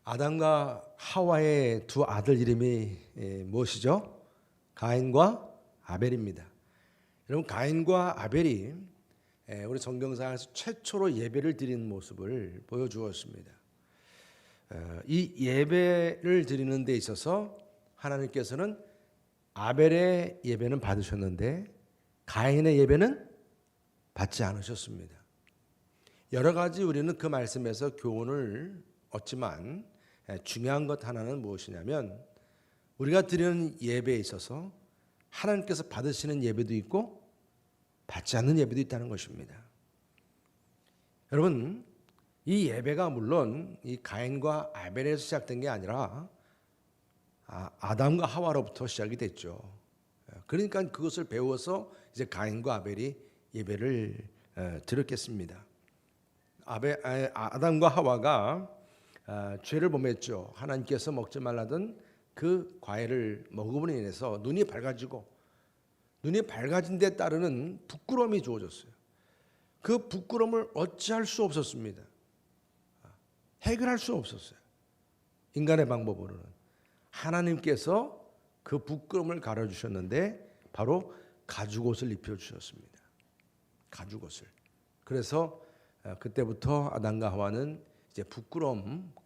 아담과 하와의 두 아들 이름이 무엇이죠? 가인과 아벨입니다. 여러분, 가인과 아벨이 우리 성경상에서 최초로 예배를 드리는 모습을 보여주었습니다. 이 예배를 드리는 데 있어서 하나님께서는 아벨의 예배는 받으셨는데 가인의 예배는 받지 않으셨습니다. 여러 가지 우리는 그 말씀에서 교훈을 얻지만 중요한 것 하나는 무엇이냐면 우리가 드리는 예배에 있어서 하나님께서 받으시는 예배도 있고 받지 않는 예배도 있다는 것입니다. 여러분, 이 예배가 물론 이 가인과 아벨에서 시작된 게 아니라 아담과 하와로부터 시작이 됐죠. 그러니까 그것을 배워서 이제 가인과 아벨이 예배를 드렸겠습니다. 아담과 하와가 죄를 범했죠. 하나님께서 먹지 말라던 그 과일을 먹음으로 인해서 눈이 밝아지고 눈이 밝아진 데 따르는 부끄러움이 주어졌어요. 그 부끄러움을 어찌할 수 없었습니다. 해결할 수 없었어요. 인간의 방법으로는. 하나님께서 그 부끄러움을 가려주셨는데 바로 가죽옷을 입혀주셨습니다. 가죽옷을. 그래서 그때부터 아담과 하와는 이제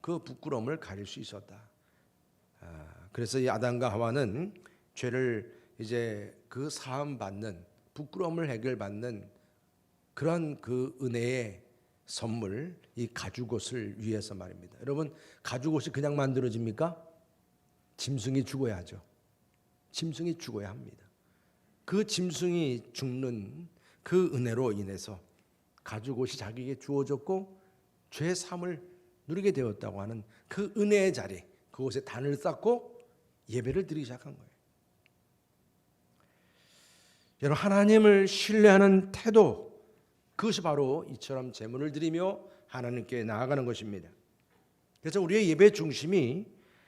그 부끄러움을 가릴 수 있었다. 그래서 이 아담과 하와는 죄를 이제 그 사함 받는 부끄러움을 해결받는 그런 그 은혜의 선물, 이 가죽옷을 위해서 말입니다. 여러분, 가죽옷이 그냥 만들어집니까? 짐승이 죽어야죠. 짐승이 죽어야 합니다. 그 짐승이 죽는 그 은혜로 인해서 가죽옷이 자기에게 주어졌고 죄 사함을 누리게 되었다고 하는 그 은혜의 자리, 그곳에 단을 쌓고 예배를 드리기 시작한 거예요. 여러분, 하나님을 신뢰하는 태도, 그것이 바로 이처럼 제물을 드리며 하나님께 나아가는 것입니다. 그래서 우리의 예배 중심이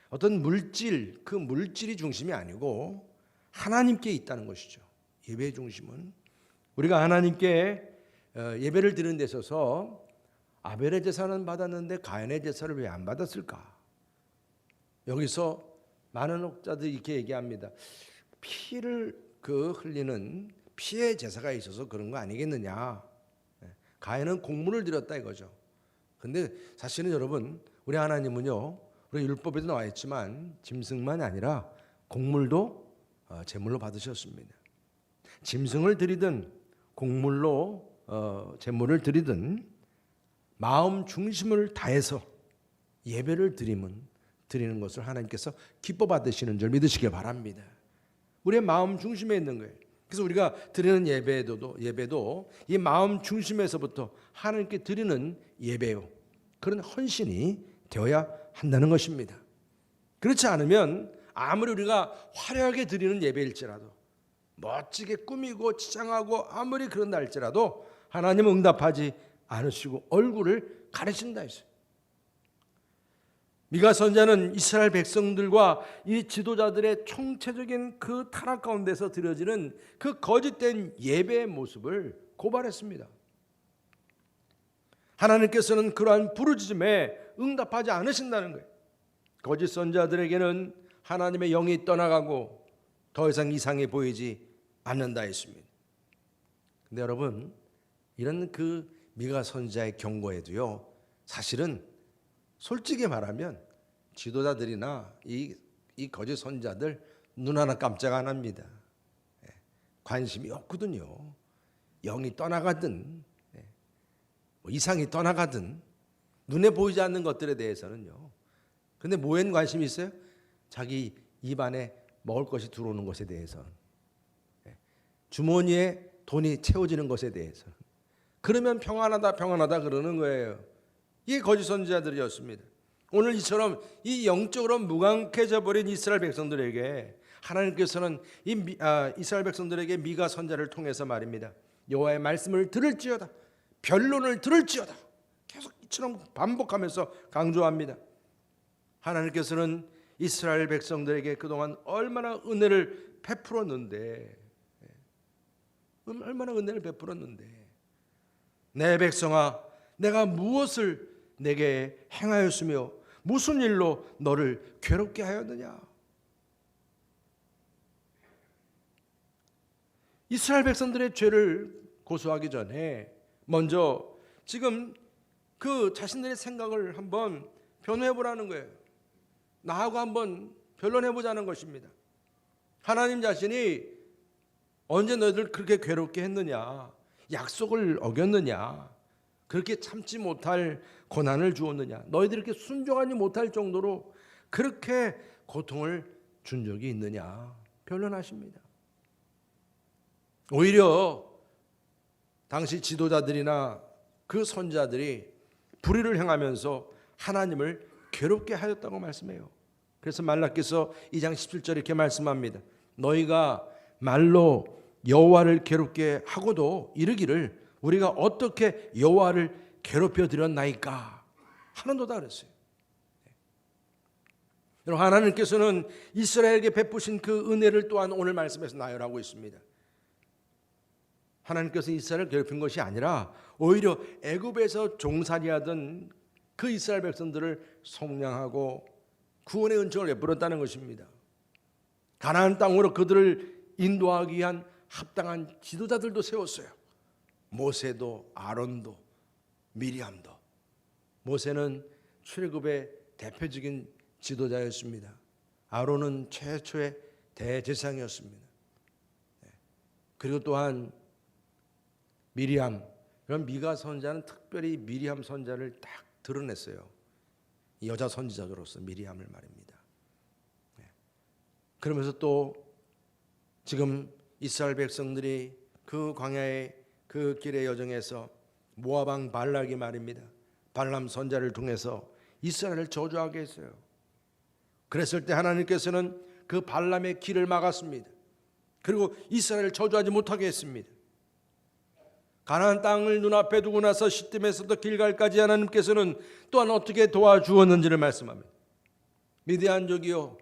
어떤 물질, 그 물질이 중심이 아니고 하나님께 있다는 것이죠. 예배의 중심은 우리가 하나님께 예배를 드리는 데 있어서 아벨의 제사는 받았는데 가인의 제사를 왜 안 받았을까? 여기서 많은 학자들이 이렇게 얘기합니다. 피를 흘리는 피의 제사가 있어서 그런 거 아니겠느냐? 가인은 곡물을 드렸다 이거죠. 근데 사실은 여러분, 우리 하나님은요, 우리 율법에도 나와 있지만 짐승만이 아니라 곡물도 제물로 받으셨습니다. 짐승을 드리든 곡물로 제물을 드리든 마음 중심을 다해서 예배를 드리는 것을 하나님께서 기뻐 받으시는 줄 믿으시길 바랍니다. 우리의 마음 중심에 있는 거예요. 그래서 우리가 드리는 예배도 이 마음 중심에서부터 하나님께 드리는 예배요, 그런 헌신이 되어야 한다는 것입니다. 그렇지 않으면 아무리 우리가 화려하게 드리는 예배일지라도 멋지게 꾸미고 치장하고 아무리 그런다 할지라도 하나님은 응답하지 않으시고 얼굴을 가리신다 했어요. 미가 선지자는 이스라엘 백성들과 이 지도자들의 총체적인 그 타락 가운데서 드려지는 그 거짓된 예배의 모습을 고발했습니다. 하나님께서는 그러한 부르짖음에 응답하지 않으신다는 거예요. 거짓 선지자들에게는 하나님의 영이 떠나가고 더 이상 이상해 보이지 않는다 했습니다. 근데 여러분, 이런 그 미가 선지자의 경고에도요, 사실은 솔직히 말하면 지도자들이나 이 거짓 선지자들 눈 하나 깜짝 안 합니다. 관심이 없거든요. 영이 떠나가든 이상이 떠나가든 눈에 보이지 않는 것들에 대해서는요. 근데 뭐엔 관심이 있어요? 자기 입안에 먹을 것이 들어오는 것에 대해서, 주머니에 돈이 채워지는 것에 대해서. 그러면 평안하다 그러는 거예요. 이게 거짓 선지자들이었습니다. 오늘 이처럼 이 영적으로 무감해져 버린 이스라엘 백성들에게 하나님께서는 이스라엘 백성들에게 미가 선지자를 통해서 말입니다. 여호와의 말씀을 들을지어다, 변론을 들을지어다, 계속 이처럼 반복하면서 강조합니다. 하나님께서는 이스라엘 백성들에게 그동안 얼마나 은혜를 베풀었는데, 내 백성아, 내가 무엇을 내게 행하였으며 무슨 일로 너를 괴롭게 하였느냐? 이스라엘 백성들의 죄를 고소하기 전에 먼저 지금 그 자신들의 생각을 한번 변호해 보라는 거예요. 나하고 한번 변론해 보자는 것입니다. 하나님 자신이 언제 너희들 그렇게 괴롭게 했느냐? 약속을 어겼느냐? 그렇게 참지 못할 고난을 주었느냐? 너희들이 이렇게 순종하지 못할 정도로 그렇게 고통을 준 적이 있느냐? 변론하십니다. 오히려 당시 지도자들이나 그 선자들이 불의를 행하면서 하나님을 괴롭게 하였다고 말씀해요. 그래서 말라기서 2장 17절 이렇게 말씀합니다. 너희가 말로 여호와를 괴롭게 하고도 이르기를 우리가 어떻게 여호와를 괴롭혀 드렸나이까 하는도다 그랬어요. 여러분, 하나님께서는 이스라엘에게 베푸신 그 은혜를 또한 오늘 말씀에서 나열하고 있습니다. 하나님께서 이스라엘을 괴롭힌 것이 아니라 오히려 애굽에서 종살이하던 그 이스라엘 백성들을 속량하고 구원의 은총을 베풀었다는 것입니다. 가나안 땅으로 그들을 인도하기 위한 합당한 지도자들도 세웠어요. 모세도 아론도 미리암도. 모세는 출애굽의 대표적인 지도자였습니다. 아론은 최초의 대제사장이었습니다. 그리고 또한 미리암, 그럼 미가 선자는 특별히 미리암 선자를 딱 드러냈어요. 여자 선지자로서 미리암을 말입니다. 그러면서 또 지금 이스라엘 백성들이 그 광야의 그 길의 여정에서 모압 왕 발락이 말입니다. 발람 선자를 통해서 이스라엘을 저주하게 했어요. 그랬을 때 하나님께서는 그 발람의 길을 막았습니다. 그리고 이스라엘을 저주하지 못하게 했습니다. 가나안 땅을 눈앞에 두고 나서 시딤에서부터 길갈까지 하나님께서는 또한 어떻게 도와주었는지를 말씀합니다. 미디안족이요,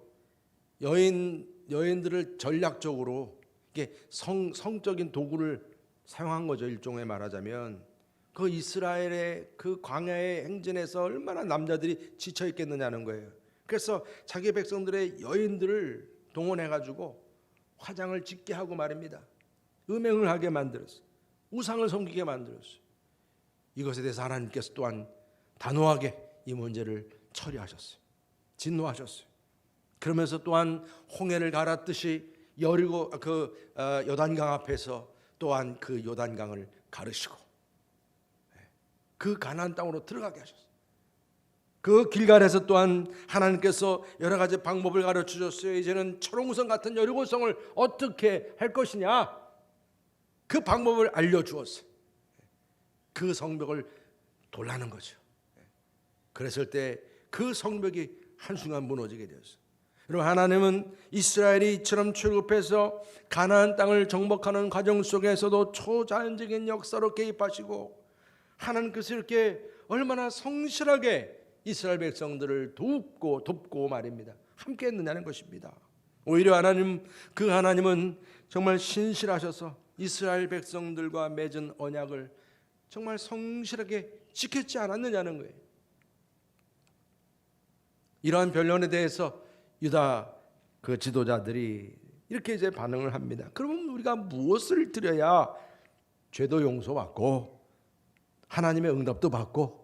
여인들을 전략적으로 이게 성적인 도구를 사용한 거죠. 일종의 말하자면 그 이스라엘의 그 광야의 행진에서 얼마나 남자들이 지쳐 있겠느냐는 거예요. 그래서 자기 백성들의 여인들을 동원해 가지고 화장을 짓게 하고 말입니다. 음행을 하게 만들었어요. 우상을 섬기게 만들었어요. 이것에 대해서 하나님께서 또한 단호하게 이 문제를 처리하셨어요. 진노하셨어요. 그러면서 또한 홍해를 갈았듯이 여리고 그 요단강 앞에서 또한 그 요단강을 가르시고 그 가나안 땅으로 들어가게 하셨어요. 그 길갈에서 또한 하나님께서 여러 가지 방법을 가르쳐 주셨어요. 이제는 초롱성 같은 여리고성을 어떻게 할 것이냐, 그 방법을 알려주었어요. 그 성벽을 돌라는 거죠. 그랬을 때 그 성벽이 한순간 무너지게 되었어요. 여러분, 하나님은 이스라엘이 이처럼 출굽해서 가나안 땅을 정복하는 과정 속에서도 초자연적인 역사로 개입하시고 하나님께서 이렇게 얼마나 성실하게 이스라엘 백성들을 돕고 말입니다. 함께 했느냐는 것입니다. 오히려 하나님은 정말 신실하셔서 이스라엘 백성들과 맺은 언약을 정말 성실하게 지켰지 않았느냐는 거예요. 이러한 변론에 대해서 유다 그 지도자들이 이렇게 이제 반응을 합니다. 그러면 우리가 무엇을 드려야 죄도 용서받고 하나님의 응답도 받고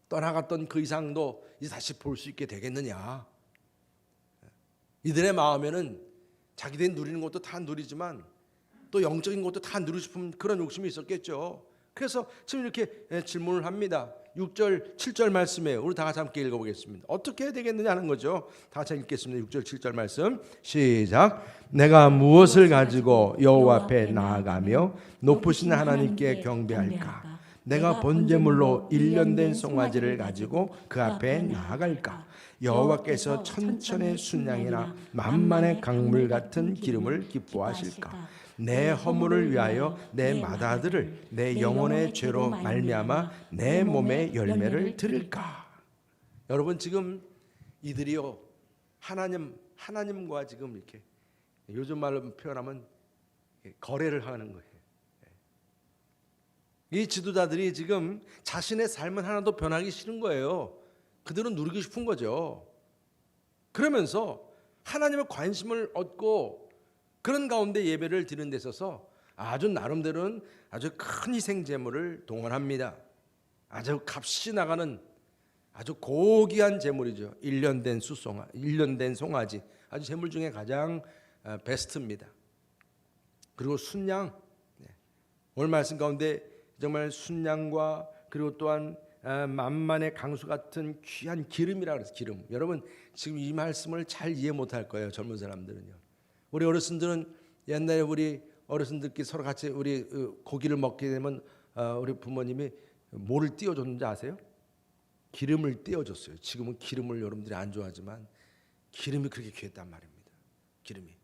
떠나갔던 그 이상도 이제 다시 볼 수 있게 되겠느냐? 이들의 마음에는 자기들이 누리는 것도 다 누리지만 또 영적인 것도 다 누리고 싶은 그런 욕심이 있었겠죠. 그래서 지금 이렇게 질문을 합니다. 6절 7절 말씀에 우리 다 같이 함께 읽어보겠습니다. 어떻게 해야 되겠느냐 하는 거죠. 다 같이 읽겠습니다. 6절 7절 말씀 시작. 내가 무엇을 가지고 여호와 앞에 나아가며 높으신 하나님께 경배할까? 내가 번제물로 1년 된 송아지를 가지고 그 앞에 나아갈까? 여호와께서 천천의 순양이나 만만의 강물 같은 기름을 기뻐하실까? 내 허물을 위하여 내 맏아들을 내 영혼의 죄로 말미암아 내 몸의 열매를 드릴까? 여러분, 지금 이들이요 하나님과 지금 이렇게 요즘 말로 표현하면 거래를 하는 거예요. 이 지도자들이 지금 자신의 삶은 하나도 변하기 싫은 거예요. 그들은 누리고 싶은 거죠. 그러면서 하나님의 관심을 얻고 그런 가운데 예배를 드리는 데 있어서 아주 나름대로는 아주 큰 희생 제물을 동원합니다. 아주 값이 나가는 아주 고귀한 제물이죠. 1년 된 수송아, 1년 된 송아지, 아주 제물 중에 가장 베스트입니다. 그리고 순양, 오늘 말씀 가운데 정말 순양과 그리고 또한 만만의 강수 같은 귀한 기름이라 그래서 기름. 여러분 지금 이 말씀을 잘 이해 못할 거예요. 젊은 사람들은요. 우리 어르신들은 옛날에 우리 어르신들끼리 서로 같이 우리 고기를 먹게 되면 우리 부모님이 뭐를 띄워줬는지 아세요? 기름을 띄워줬어요. 지금은 기름을 여러분들이 안 좋아하지만 기름이 그렇게 귀했단 말입니다. 기름이.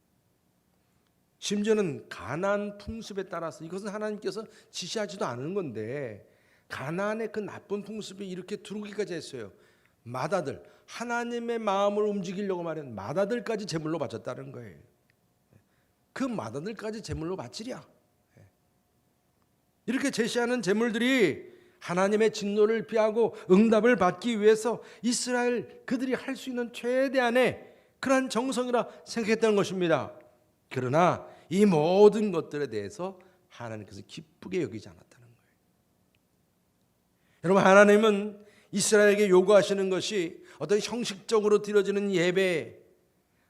심지어는 가나안 풍습에 따라서 이것은 하나님께서 지시하지도 않은 건데 가나안의 그 나쁜 풍습이 이렇게 들어오기까지 했어요. 마다들, 하나님의 마음을 움직이려고 말하는 마다들까지 제물로 바쳤다는 거예요. 그 마다들까지 제물로 바치랴. 이렇게 제시하는 제물들이 하나님의 진노를 피하고 응답을 받기 위해서 이스라엘 그들이 할 수 있는 최대한의 그러한 정성이라 생각했다는 것입니다. 그러나 이 모든 것들에 대해서 하나님께서 기쁘게 여기지 않았다는 거예요. 여러분, 하나님은 이스라엘에게 요구하시는 것이 어떤 형식적으로 드려지는 예배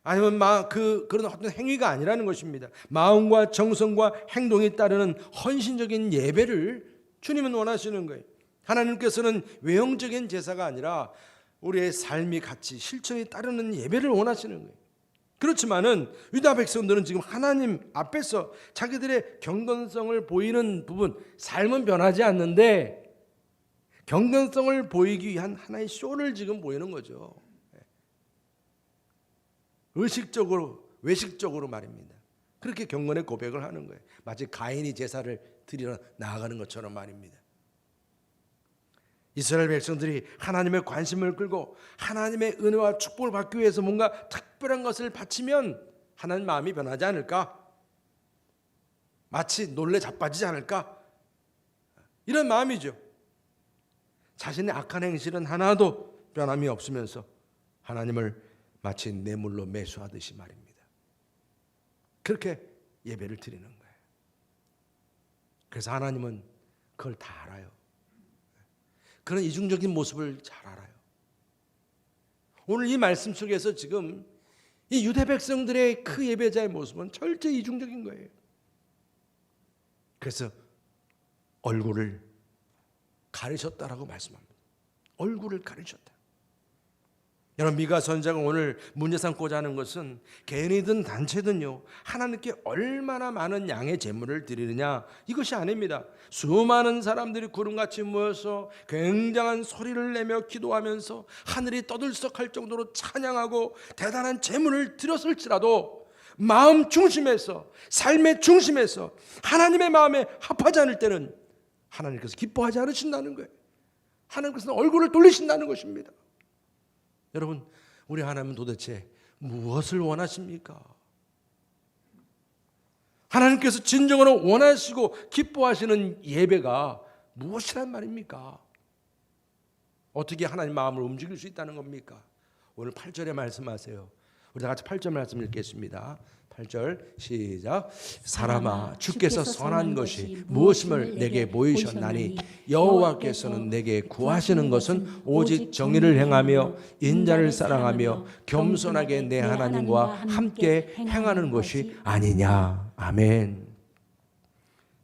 아니면 그런 어떤 행위가 아니라는 것입니다. 마음과 정성과 행동이 따르는 헌신적인 예배를 주님은 원하시는 거예요. 하나님께서는 외형적인 제사가 아니라 우리의 삶이 같이 실천이 따르는 예배를 원하시는 거예요. 그렇지만은 유다 백성들은 지금 하나님 앞에서 자기들의 경건성을 보이는 부분, 삶은 변하지 않는데 경건성을 보이기 위한 하나의 쇼를 지금 보이는 거죠. 의식적으로, 외식적으로 말입니다. 그렇게 경건의 고백을 하는 거예요. 마치 가인이 제사를 드리러 나아가는 것처럼 말입니다. 이스라엘 백성들이 하나님의 관심을 끌고 하나님의 은혜와 축복을 받기 위해서 뭔가 특별한 것을 바치면 하나님 마음이 변하지 않을까? 마치 놀래 자빠지지 않을까? 이런 마음이죠. 자신의 악한 행실은 하나도 변함이 없으면서 하나님을 마치 뇌물로 매수하듯이 말입니다. 그렇게 예배를 드리는 거예요. 그래서 하나님은 그걸 다 알아요. 그런 이중적인 모습을 잘 알아요. 오늘 이 말씀 속에서 지금 이 유대 백성들의 그 예배자의 모습은 철저히 이중적인 거예요. 그래서 얼굴을 가리셨다라고 말씀합니다. 얼굴을 가리셨다. 여러분, 미가 선지자가 오늘 문제 삼고자 하는 것은 개인이든 단체든요, 하나님께 얼마나 많은 양의 제물을 드리느냐, 이것이 아닙니다. 수많은 사람들이 구름같이 모여서 굉장한 소리를 내며 기도하면서 하늘이 떠들썩할 정도로 찬양하고 대단한 제물을 드렸을지라도 마음 중심에서, 삶의 중심에서 하나님의 마음에 합하지 않을 때는 하나님께서 기뻐하지 않으신다는 거예요. 하나님께서는 얼굴을 돌리신다는 것입니다. 여러분, 우리 하나님은 도대체 무엇을 원하십니까? 하나님께서 진정으로 원하시고 기뻐하시는 예배가 무엇이란 말입니까? 어떻게 하나님 마음을 움직일 수 있다는 겁니까? 오늘 8절에 말씀하세요. 우리 다 같이 8절 말씀 읽겠습니다. 8절 시작. 사람아, 주께서 선한 것이 무엇임을 내게 보이셨나니 여호와께서는 내게 구하시는 것은 오직 정의를 행하며 인자를 사랑하며 겸손하게 내 하나님과 함께 행하는 것이 아니냐. 아멘.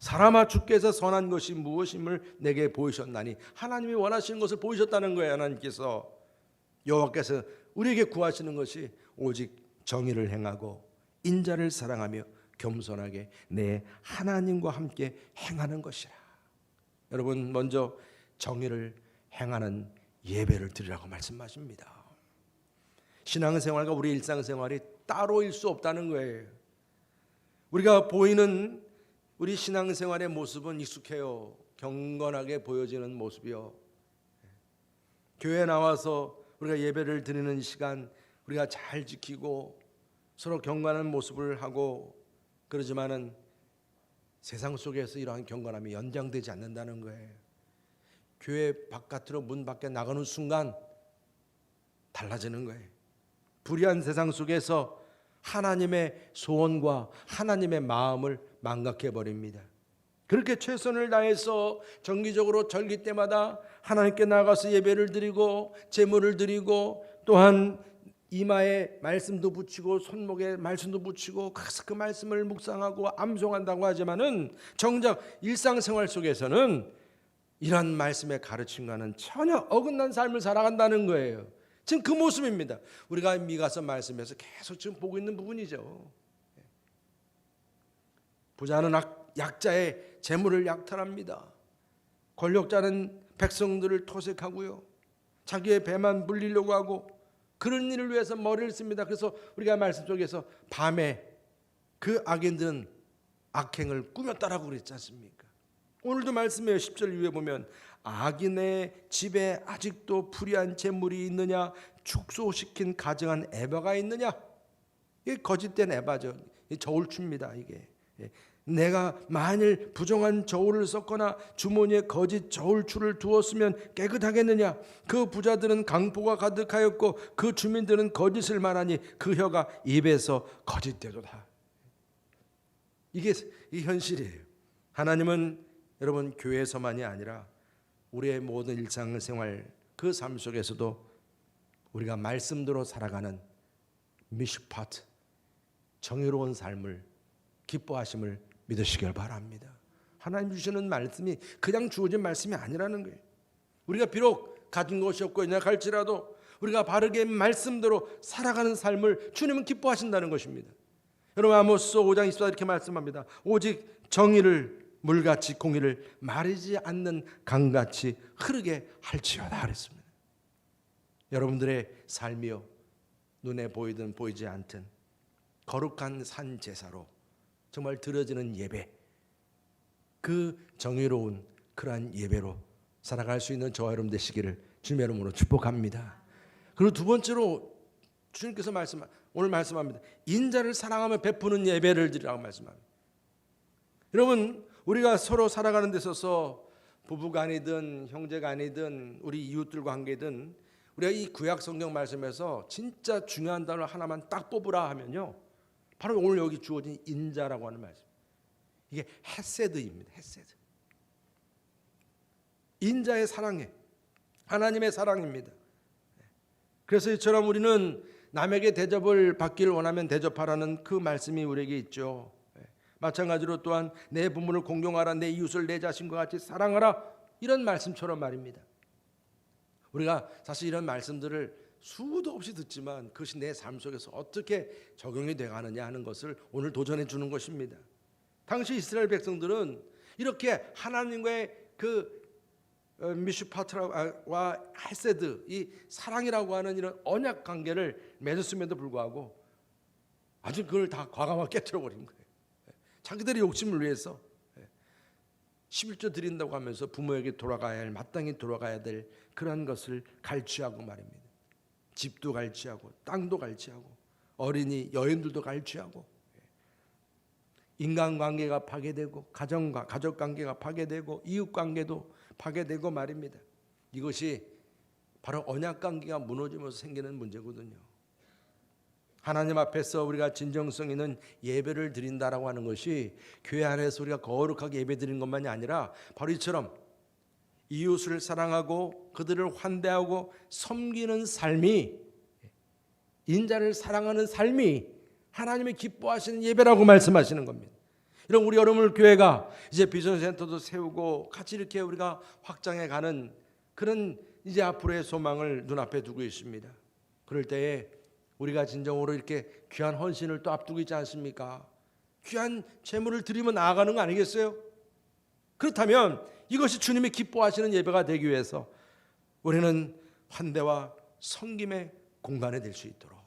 사람아, 주께서 선한 것이 무엇임을 내게 보이셨나니, 하나님이 원하시는 것을 보이셨다는 거예요. 하나님께서, 여호와께서 우리에게 구하시는 것이 오직 정의를 행하고 인자를 사랑하며 겸손하게 내 하나님과 함께 행하는 것이라. 여러분, 먼저 정의를 행하는 예배를 드리라고 말씀하십니다. 신앙생활과 우리 일상생활이 따로일 수 없다는 거예요. 우리가 보이는 우리 신앙생활의 모습은 익숙해요. 경건하게 보여지는 모습이요. 교회에 나와서 우리가 예배를 드리는 시간 우리가 잘 지키고 서로 경건한 모습을 하고 그러지만은 세상 속에서 이러한 경건함이 연장되지 않는다는 거예요. 교회 바깥으로 문 밖에 나가는 순간 달라지는 거예요. 불의한 세상 속에서 하나님의 소원과 하나님의 마음을 망각해 버립니다. 그렇게 최선을 다해서 정기적으로 절기 때마다 하나님께 나가서 예배를 드리고 제물을 드리고 또한 이마에 말씀도 붙이고 손목에 말씀도 붙이고 그 말씀을 묵상하고 암송한다고 하지만은 정작 일상생활 속에서는 이런 말씀의 가르침과는 전혀 어긋난 삶을 살아간다는 거예요. 지금 그 모습입니다. 우리가 미가서 말씀에서 계속 지금 보고 있는 부분이죠. 부자는 약자의 재물을 약탈합니다. 권력자는 백성들을 토색하고요. 자기의 배만 불리려고 하고 그런 일을 위해서 머리를 씁니다. 그래서 우리가 말씀 속에서 밤에 그 악인들은 악행을 꾸몄다라고 그랬지 않습니까? 오늘도 말씀해요. 10절 이후에 보면 악인의 집에 아직도 불의한 재물이 있느냐, 축소시킨 가증한 에바가 있느냐. 이게 거짓된 에바죠. 저울추입니다. 이게 내가 만일 부정한 저울을 썼거나 주머니에 거짓 저울추를 두었으면 깨끗하겠느냐. 그 부자들은 강포가 가득하였고 그 주민들은 거짓을 말하니 그 혀가 입에서 거짓되도다. 이게 이 현실이에요. 하나님은 여러분 교회에서만이 아니라 우리의 모든 일상생활 그 삶 속에서도 우리가 말씀대로 살아가는 미슈파트 정의로운 삶을 기뻐하심을 믿으시길 바랍니다. 하나님 주시는 말씀이 그냥 주어진 말씀이 아니라는 거예요. 우리가 비록 가진 것이 없고 연약할지라도 우리가 바르게 말씀대로 살아가는 삶을 주님은 기뻐하신다는 것입니다. 여러분 아모스 5장 24절 이렇게 말씀합니다. 오직 정의를 물같이 공의를 마르지 않는 강같이 흐르게 할지어다 그랬습니다. 여러분들의 삶이요 눈에 보이든 보이지 않든 거룩한 산 제사로 정말 드려지는 예배, 그 정의로운 그러한 예배로 살아갈 수 있는 저와 여러분 되시기를 주님의 이름으로 축복합니다. 그리고 두 번째로 주님께서 오늘 말씀합니다. 인자를 사랑하며 베푸는 예배를 드리라고 말씀합니다. 여러분 우리가 서로 살아가는 데 있어서 부부간이든 형제간이든 우리 이웃들 관계든 우리가 이 구약 성경 말씀에서 진짜 중요한 단어 하나만 딱 뽑으라 하면요 바로 오늘 여기 주어진 인자라고 하는 말씀. 이게 헤세드입니다. 헤세드. 인자의 사랑해. 하나님의 사랑입니다. 그래서 이처럼 우리는 남에게 대접을 받기를 원하면 대접하라는 그 말씀이 우리에게 있죠. 마찬가지로 또한 내 부모를 공경하라, 내 이웃을 내 자신과 같이 사랑하라, 이런 말씀처럼 말입니다. 우리가 사실 이런 말씀들을 수도 없이 듣지만 그것이 내 삶 속에서 어떻게 적용이 돼가느냐 하는 것을 오늘 도전해 주는 것입니다. 당시 이스라엘 백성들은 이렇게 하나님과의 그 미슈파트와 헤세드, 이 사랑이라고 하는 이런 언약 관계를 맺었음에도 불구하고 아주 그걸 다 과감하게 깨뜨려 버린 거예요. 자기들의 욕심을 위해서 11조 드린다고 하면서 부모에게 돌아가야 할, 마땅히 돌아가야 될 그러한 것을 갈취하고 말입니다. 집도 갈취하고 땅도 갈취하고 어린이 여인들도 갈취하고 인간관계가 파괴되고 가족관계가 파괴되고 이웃관계도 파괴되고 말입니다. 이것이 바로 언약관계가 무너지면서 생기는 문제거든요. 하나님 앞에서 우리가 진정성 있는 예배를 드린다라고 하는 것이 교회 안에서 우리가 거룩하게 예배 드리는 것만이 아니라 바로 이처럼 이웃을 사랑하고 그들을 환대하고 섬기는 삶이, 인자를 사랑하는 삶이 하나님이 기뻐하시는 예배라고 말씀하시는 겁니다. 이런 우리 여러분 교회가 이제 비전센터도 세우고 같이 이렇게 우리가 확장해 가는 그런 이제 앞으로의 소망을 눈앞에 두고 있습니다. 그럴 때에 우리가 진정으로 이렇게 귀한 헌신을 또 앞두고 있지 않습니까? 귀한 제물을 드리며 나아가는 거 아니겠어요? 그렇다면 이것이 주님이 기뻐하시는 예배가 되기 위해서 우리는 환대와 섬김의 공간이 될 수 있도록,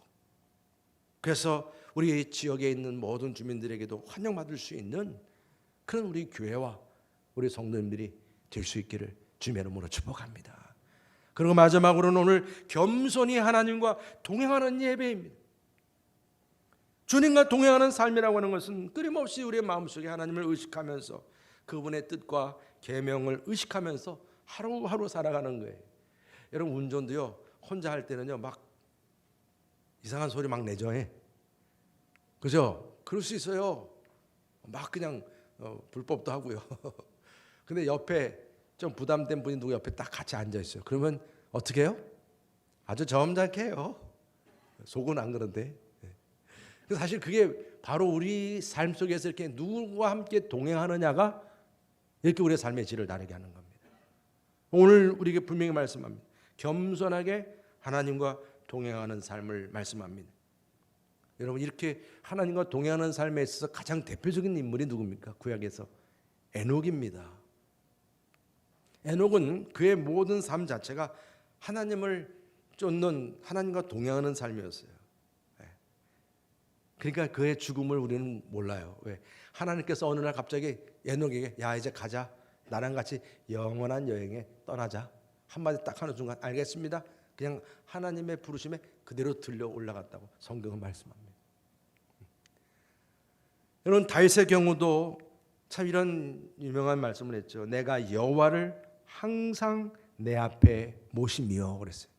그래서 우리 지역에 있는 모든 주민들에게도 환영받을 수 있는 그런 우리 교회와 우리 성도님들이 될 수 있기를 주님의 이름으로 축복합니다. 그리고 마지막으로는 오늘 겸손히 하나님과 동행하는 예배입니다. 주님과 동행하는 삶이라고 하는 것은 끊임없이 우리의 마음속에 하나님을 의식하면서 그분의 뜻과 계명을 의식하면서 하루하루 살아가는 거예요. 여러분 운전도요 혼자 할 때는요 막 이상한 소리 막 내죠. 그죠? 그럴 수 있어요. 막 그냥 불법도 하고요. 근데 옆에 좀 부담된 분이 누구 옆에 딱 같이 앉아 있어요. 그러면 어떻게 해요? 아주 점잖게 해요. 속은 안 그런데. 그래서 사실 그게 바로 우리 삶 속에서 이렇게 누구와 함께 동행하느냐가 이렇게 우리의 삶의 질을 다르게 하는 겁니다. 오늘 우리에게 분명히 말씀합니다. 겸손하게 하나님과 동행하는 삶을 말씀합니다. 여러분, 이렇게 하나님과 동행하는 삶에 있어서 가장 대표적인 인물이 누굽니까? 구약에서 에녹입니다. 에녹은 그의 모든 삶 자체가 하나님을 쫓는, 하나님과 동행하는 삶이었어요. 그러니까 그의 죽음을 우리는 몰라요. 왜? 하나님께서 어느 날 갑자기 에녹에게 야, 이제 가자, 나랑 같이 영원한 여행에 떠나자, 한마디 딱 하는 순간 알겠습니다, 그냥 하나님의 부르심에 그대로 들려 올라갔다고 성경은 말씀합니다. 여러분, 다윗의 경우도 참 이런 유명한 말씀을 했죠. 내가 여호와를 항상 내 앞에 모시며 그랬어요.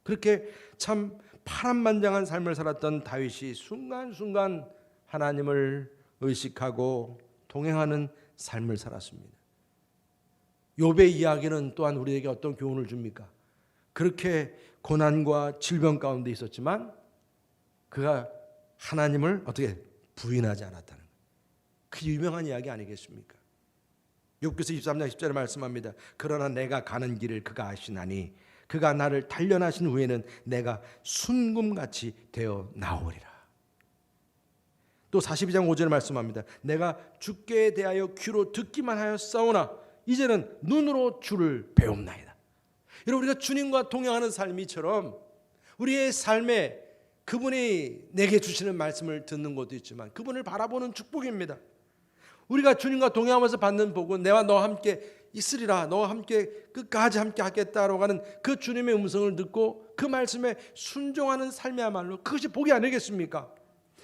그렇게 참 파란만장한 삶을 살았던 다윗이 순간순간 하나님을 의식하고 동행하는 삶을 살았습니다. 욥의 이야기는 또한 우리에게 어떤 교훈을 줍니까? 그렇게 고난과 질병 가운데 있었지만 그가 하나님을 어떻게 부인하지 않았다는 거예요. 그 유명한 이야기 아니겠습니까? 욥기서 23장 10절에 말씀합니다. 그러나 내가 가는 길을 그가 아시나니 그가 나를 단련하신 후에는 내가 순금같이 되어 나오리라. 또 42장 5절에 말씀합니다. 내가 주께 대하여 귀로 듣기만 하였사오나 이제는 눈으로 주를 배웁나이다. 여러분, 우리가 주님과 동행하는 삶이처럼 우리의 삶에 그분이 내게 주시는 말씀을 듣는 것도 있지만 그분을 바라보는 축복입니다. 우리가 주님과 동행하면서 받는 복은 내와 너와 함께 있으리라, 너와 함께 끝까지 함께 하겠다라고 하는 그 주님의 음성을 듣고 그 말씀에 순종하는 삶이야말로 그것이 복이 아니겠습니까?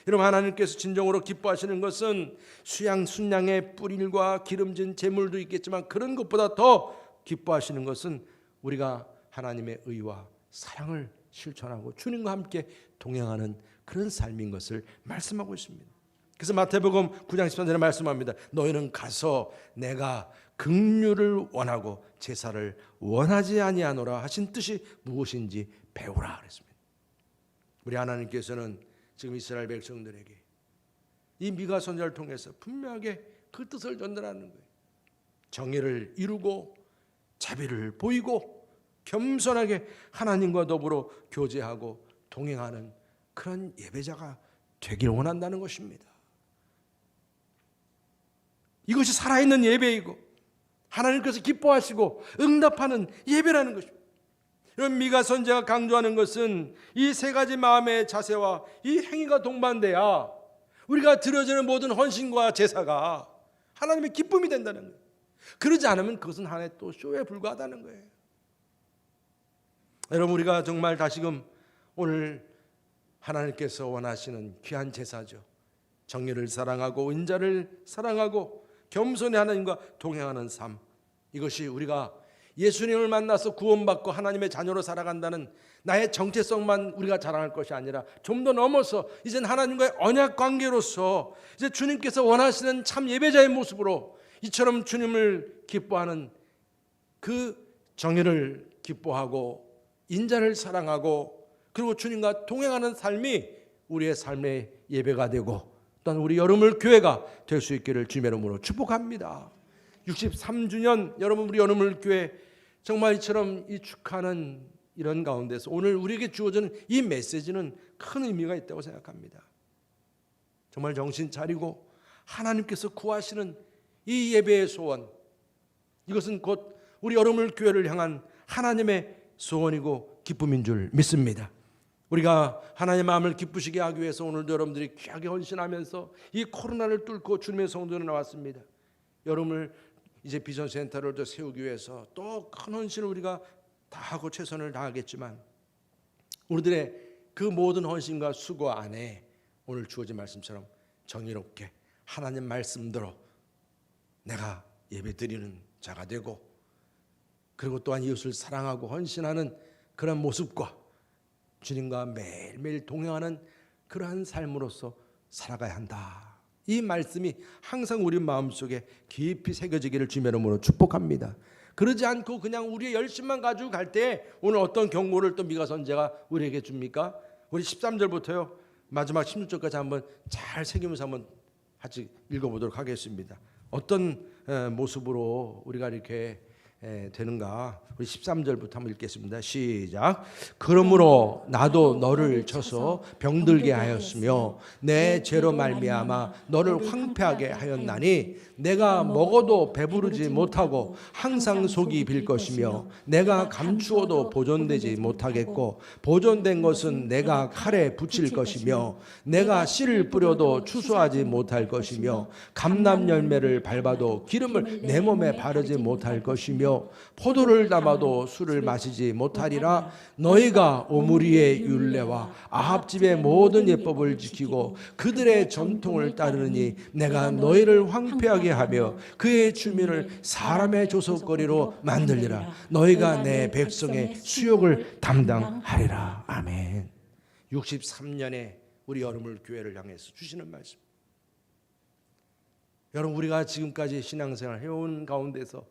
여러분, 하나님께서 진정으로 기뻐하시는 것은 순양의 뿔일과 기름진 제물도 있겠지만 그런 것보다 더 기뻐하시는 것은 우리가 하나님의 의와 사랑을 실천하고 주님과 함께 동행하는 그런 삶인 것을 말씀하고 있습니다. 그래서 마태복음 9장 13절에 말씀합니다. 너희는 가서 내가 긍휼을 원하고 제사를 원하지 아니하노라 하신 뜻이 무엇인지 배우라 그랬습니다. 우리 하나님께서는 지금 이스라엘 백성들에게 이 미가 선지자를 통해서 분명하게 그 뜻을 전달하는 거예요. 정의를 이루고 자비를 보이고 겸손하게 하나님과 더불어 교제하고 동행하는 그런 예배자가 되길 원한다는 것입니다. 이것이 살아있는 예배이고 하나님께서 기뻐하시고 응답하는 예배라는 것입니다. 이런 미가 선지자가 강조하는 것은 이 세 가지 마음의 자세와 이 행위가 동반돼야 우리가 드려지는 모든 헌신과 제사가 하나님의 기쁨이 된다는 거예요. 그러지 않으면 그것은 하나의 또 쇼에 불과하다는 거예요. 여러분, 우리가 정말 다시금 오늘 하나님께서 원하시는 귀한 제사죠. 정의를 사랑하고 인자를 사랑하고 겸손히 하나님과 동행하는 삶, 이것이 우리가 예수님을 만나서 구원받고 하나님의 자녀로 살아간다는 나의 정체성만 우리가 자랑할 것이 아니라 좀 더 넘어서 이젠 하나님과의 언약 관계로서 이제 주님께서 원하시는 참 예배자의 모습으로 이처럼 주님을 기뻐하는 그 정의를 기뻐하고 인자를 사랑하고 그리고 주님과 동행하는 삶이 우리의 삶의 예배가 되고 또한 우리 여름을 교회가 될 수 있기를 주님의 이름으로 축복합니다. 63주년 여러분, 우리 여름을 교회 정말 이처럼 이 축하하는 이런 가운데서 오늘 우리에게 주어지는 이 메시지는 큰 의미가 있다고 생각합니다. 정말 정신 차리고 하나님께서 구하시는 이 예배의 소원, 이것은 곧 우리 여름을 교회를 향한 하나님의 소원이고 기쁨인 줄 믿습니다. 우리가 하나님의 마음을 기쁘시게 하기 위해서 오늘도 여러분들이 귀하게 헌신하면서 이 코로나를 뚫고 주님의 성도로 나왔습니다. 여름을 이제 비전센터를 더 세우기 위해서 또 큰 헌신을 우리가 다 하고 최선을 다하겠지만 우리들의 그 모든 헌신과 수고 안에 오늘 주어진 말씀처럼 정의롭게 하나님 말씀대로 내가 예배드리는 자가 되고 그리고 또한 이웃을 사랑하고 헌신하는 그런 모습과 주님과 매일매일 동행하는 그러한 삶으로서 살아가야 한다. 이 말씀이 항상 우리 마음속에 깊이 새겨지기를 주님의 이름으로 축복합니다. 그러지 않고 그냥 우리의 열심만 가지고 갈 때 오늘 어떤 경고를 또 미가 선지자가 우리에게 줍니까? 우리 13절부터요 마지막 16절까지 한번 잘 새기면서 한번 같이 읽어보도록 하겠습니다. 어떤 모습으로 우리가 이렇게 되는가? 우리 13절부터 한번 읽겠습니다. 시작. 그러므로 나도 너를 쳐서 병들게 하였으며 내 죄로 말미암아 너를 황폐하게 하였나니 내가 먹어도 배부르지 못하고 항상 속이 빌 것이며 내가 감추어도 보존되지 못하겠고 보존된 것은 내가 칼에 붙일 것이며 내가 씨를 뿌려도 추수하지 못할 것이며 감람 열매를 밟아도 기름을 내 몸에 바르지 못할 것이며 포도를 담아도 술을 마시지 못하리라. 너희가 오므리의 율례와 아합 집의 모든 예법을 지키고 그들의 전통을 따르니 내가 너희를 황폐하게 하며 그의 주민을 사람의 조석거리로 만들리라. 너희가 내 백성의 수욕을 담당하리라. 아멘. 63년에 우리 여러분을 교회를 향해서 주시는 말씀. 여러분 우리가 지금까지 신앙생활 해온 가운데서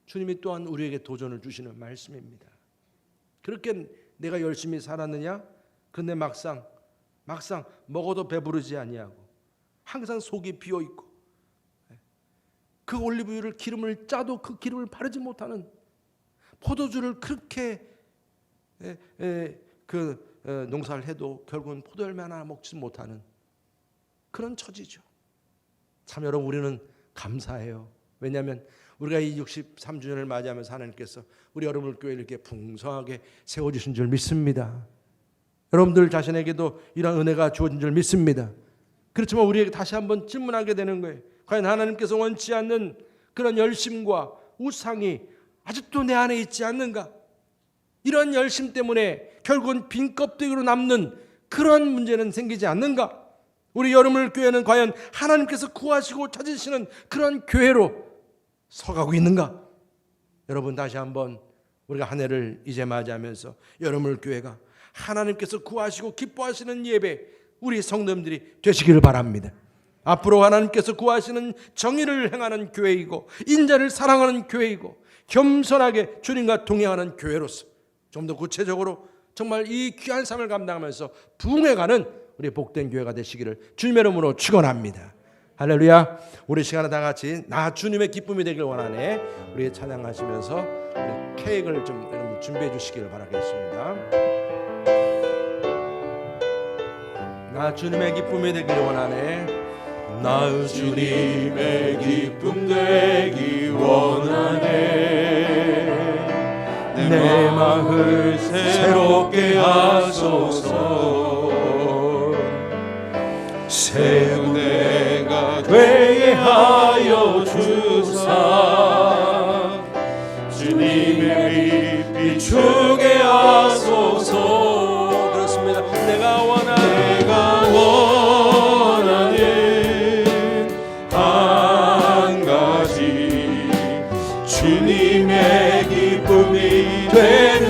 주님이 또한 우리에게 도전을 주시는 말씀입니다. 그렇게 내가 열심히 살았느냐? 근데 막상 먹어도 배부르지 아니하고 항상 속이 비어 있고 그 올리브유를 기름을 짜도 그 기름을 바르지 못하는 포도주를 그렇게 농사를 해도 결국은 포도 열매 하나 먹지 못하는 그런 처지죠. 참 여러분 우리는 감사해요. 왜냐하면 우리가 이 63주년을 맞이하면서 하나님께서 우리 여러분을 교회를 이렇게 풍성하게 세워주신 줄 믿습니다. 여러분들 자신에게도 이런 은혜가 주어진 줄 믿습니다. 그렇지만 우리에게 다시 한번 질문하게 되는 거예요. 과연 하나님께서 원치 않는 그런 열심과 우상이 아직도 내 안에 있지 않는가? 이런 열심 때문에 결국은 빈 껍데기로 남는 그런 문제는 생기지 않는가? 우리 여러분을 교회는 과연 하나님께서 구하시고 찾으시는 그런 교회로 서가고 있는가? 여러분 다시 한번 우리가 한 해를 이제 맞이하면서 여러분을 교회가 하나님께서 구하시고 기뻐하시는 예배 우리 성도님들이 되시기를 바랍니다. 앞으로 하나님께서 구하시는 정의를 행하는 교회이고 인자를 사랑하는 교회이고 겸손하게 주님과 동행하는 교회로서 좀 더 구체적으로 정말 이 귀한 삶을 감당하면서 부흥해가는 우리 복된 교회가 되시기를 주님의 이름으로 축원합니다. 할렐루야. 우리 시간에 다 같이 나 주님의 기쁨이 되길 원하네. 우리 찬양하시면서 우리 케이크를 좀 여러분 준비해 주시기를 바라겠습니다. 나 주님의 기쁨이 되길 원하네. 나 주님의 기쁨 되기 원하네. 내 마음을 새롭게 하소서. 새 은혜가 되게 하여 주사. 주님의 빛 비추게 하소서. 그렇습니다. 내가 원하는 한 가지 주님의 기쁨이 되게